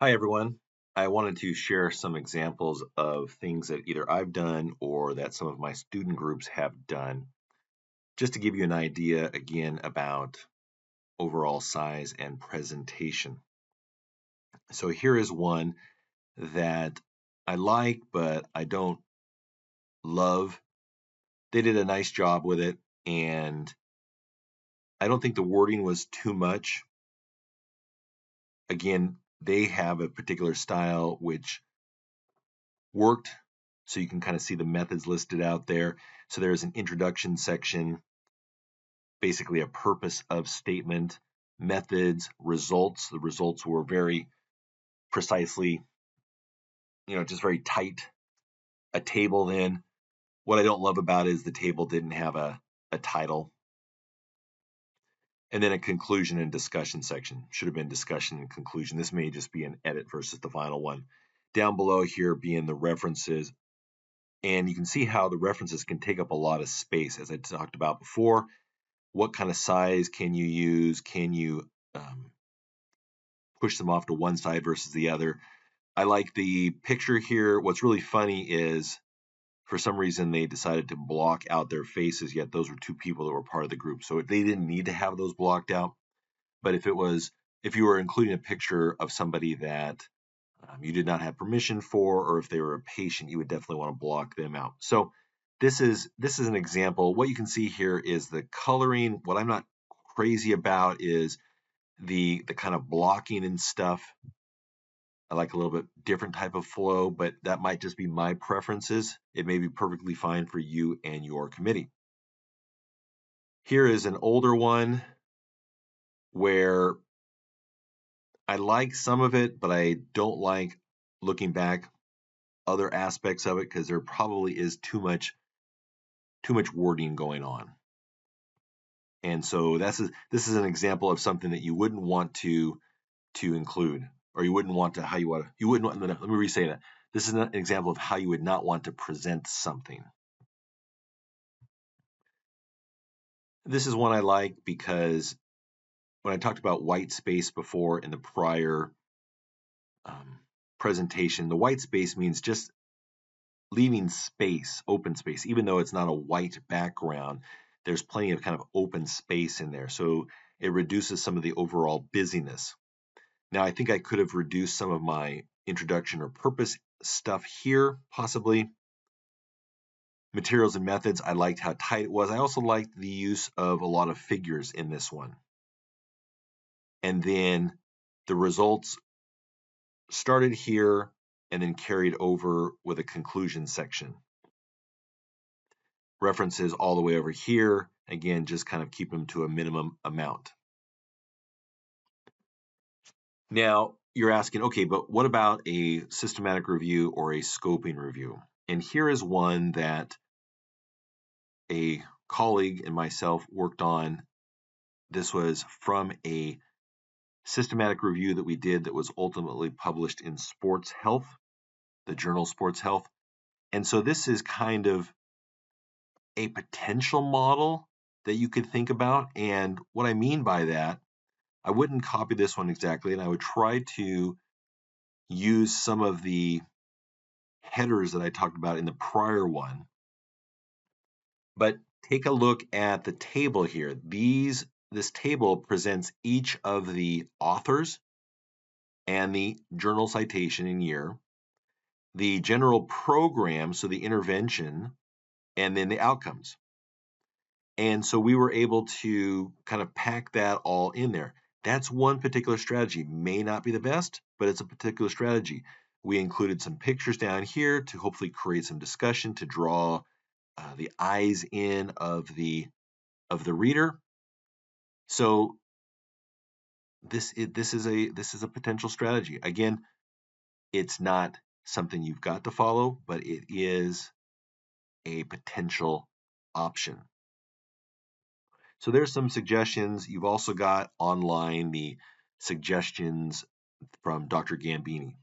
Hi, everyone. I wanted to share some examples of things that either I've done or that some of my student groups have done, just to give you an idea again about overall size and presentation. So here is one that I like, but I don't love. They did a nice job with it, and I don't think the wording was too much. Again, they have a particular style which worked. So you can kind of see the methods listed out there. So there's an introduction section, basically a purpose of statement, methods, results. The results were very precisely, just very tight. A table then. What I don't love about it is the table didn't have a title. And then a conclusion and discussion section. Should have been discussion and conclusion. This may just be an edit versus the final one. Down below here being the references. And you can see how the references can take up a lot of space, as I talked about before. What kind of size can you use? Can you push them off to one side versus the other? I like the picture here. What's really funny is, for some reason, they decided to block out their faces, yet those were two people that were part of the group. So they didn't need to have those blocked out. But if you were including a picture of somebody that you did not have permission for, or if they were a patient, you would definitely want to block them out. So this is an example. What you can see here is the coloring. What I'm not crazy about is the kind of blocking and stuff. I like a little bit different type of flow, but that might just be my preferences. It may be perfectly fine for you and your committee. Here is an older one where I like some of it, but I don't like, looking back, other aspects of it, because there probably is too much wording going on. And so this is an example of something that you wouldn't want to include, or you wouldn't want to you wouldn't want, let me re-say that. This is an example of how you would not want to present something. This is one I like because when I talked about white space before in the prior presentation, the white space means just leaving space, open space, even though it's not a white background, there's plenty of kind of open space in there. So it reduces some of the overall busyness. Now, I think I could have reduced some of my introduction or purpose stuff here, possibly. Materials and methods, I liked how tight it was. I also liked the use of a lot of figures in this one. And then the results started here and then carried over with a conclusion section. References all the way over here. Again, just kind of keep them to a minimum amount. Now, you're asking, okay, but what about a systematic review or a scoping review? And here is one that a colleague and myself worked on. This was from a systematic review that we did that was ultimately published in Sports Health, the journal Sports Health. And so this is kind of a potential model that you could think about. And what I mean by that, I wouldn't copy this one exactly, and I would try to use some of the headers that I talked about in the prior one. But take a look at the table here. This table presents each of the authors and the journal citation and year, the general program, so the intervention, and then the outcomes. And so we were able to kind of pack that all in there. That's one particular strategy. May not be the best, but it's a particular strategy. We included some pictures down here to hopefully create some discussion, to draw the eyes in of the reader. So this is a potential strategy. Again, it's not something you've got to follow, but it is a potential option. So there's some suggestions. You've also got online the suggestions from Dr. Gambini.